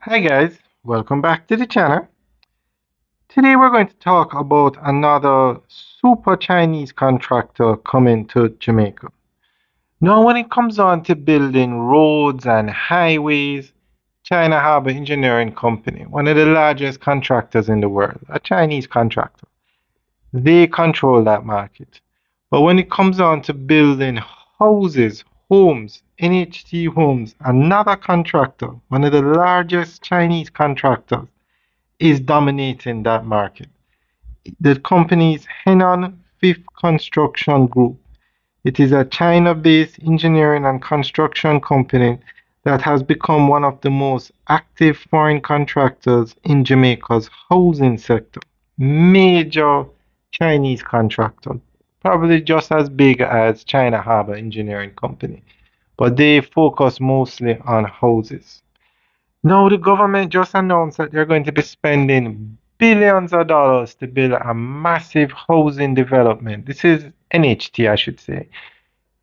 Hi guys, welcome back to the channel. Today we're going to talk about another super Chinese contractor coming to Jamaica. Now when it comes on to building roads and highways, China Harbour Engineering Company, one of the largest contractors in the world, a Chinese contractor, they control that market. But when it comes on to building houses, homes, NHT homes, another contractor, one of the largest Chinese contractors, is dominating that market. The company is Henan Fifth Construction Group. It is a China-based engineering and construction company that has become one of the most active foreign contractors in Jamaica's housing sector. Major Chinese contractor, probably just as big as China Harbour Engineering Company, but they focus mostly on houses. Now, the government just announced that they're going to be spending billions of dollars to build a massive housing development. This is NHT, I should say.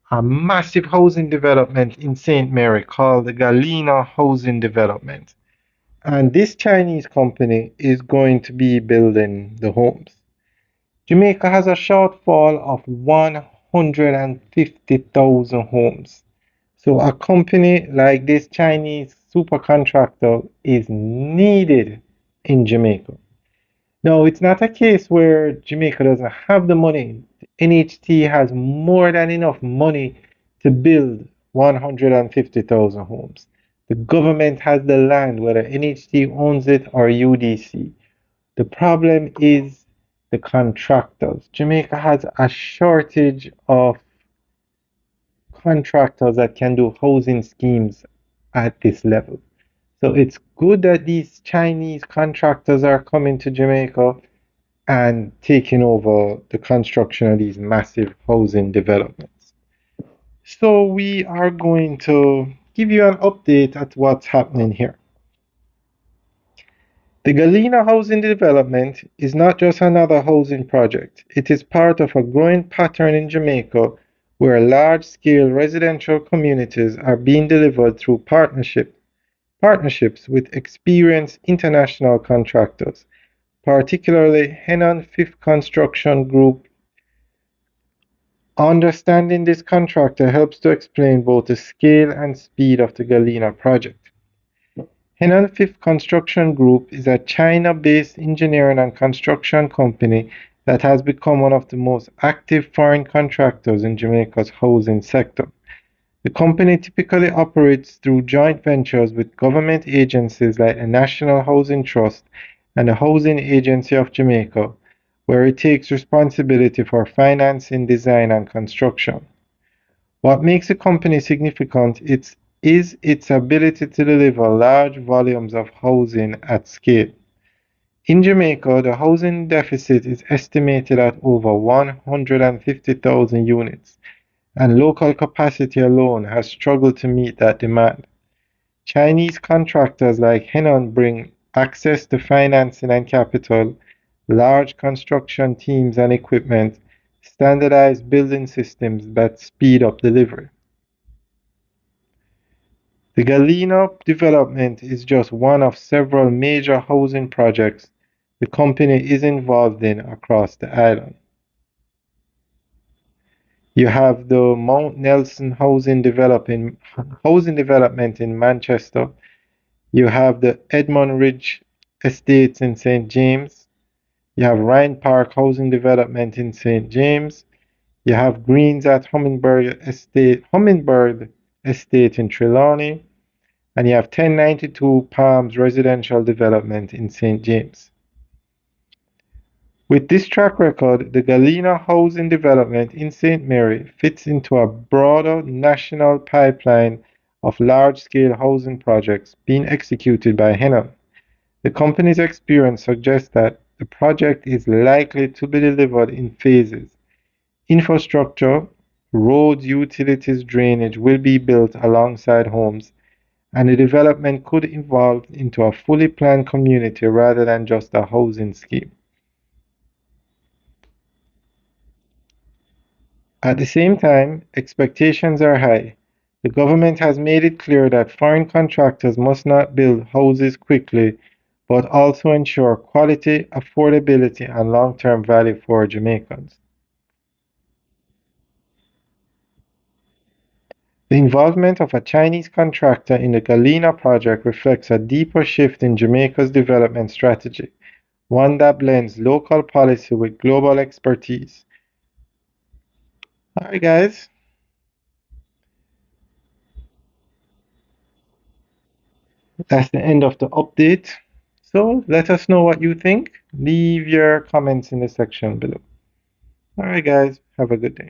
A massive housing development in St. Mary called the Galina Housing Development. And this Chinese company is going to be building the homes. Jamaica has a shortfall of 150,000 homes. So a company like this Chinese supercontractor is needed in Jamaica. No, it's not a case where Jamaica doesn't have the money. NHT has more than enough money to build 150,000 homes. The government has the land, whether NHT owns it or UDC. The problem is the contractors. Jamaica has a shortage of contractors that can do housing schemes at this level. So it's good that these Chinese contractors are coming to Jamaica and taking over the construction of these massive housing developments. So we are going to give you an update at what's happening here. The Galina housing development is not just another housing project. It is part of a growing pattern in Jamaica where large-scale residential communities are being delivered through partnerships with experienced international contractors, particularly Henan Fifth Construction Group. Understanding this contractor helps to explain both the scale and speed of the Galina project. Henan Fifth Construction Group is a China-based engineering and construction company that has become one of the most active foreign contractors in Jamaica's housing sector. The company typically operates through joint ventures with government agencies like the National Housing Trust and the Housing Agency of Jamaica, where it takes responsibility for financing, design, and construction. What makes the company significant is its ability to deliver large volumes of housing at scale. In Jamaica, the housing deficit is estimated at over 150,000 units, and local capacity alone has struggled to meet that demand. Chinese contractors like Henan bring access to financing and capital, large construction teams and equipment, standardized building systems that speed up delivery. The Galina development is just one of several major housing projects the company is involved in across the island. You have the Mount Nelson housing development in Manchester. You have the Edmund Ridge Estates in St. James. You have Rhine Park housing development in St. James. You have Greens at Hummingbird Estate in Trelawney. And you have 1092 Palms residential development in St. James. With this track record, the Galina housing development in St. Mary fits into a broader national pipeline of large-scale housing projects being executed by Henan. The company's experience suggests that the project is likely to be delivered in phases. Infrastructure, roads, utilities, drainage will be built alongside homes, and the development could evolve into a fully planned community rather than just a housing scheme. At the same time, expectations are high. The government has made it clear that foreign contractors must not build houses quickly, but also ensure quality, affordability, and long-term value for Jamaicans. The involvement of a Chinese contractor in the Galina project reflects a deeper shift in Jamaica's development strategy, one that blends local policy with global expertise. All right, guys, that's the end of the update. So let us know what you think. Leave your comments in the section below. All right, guys, have a good day.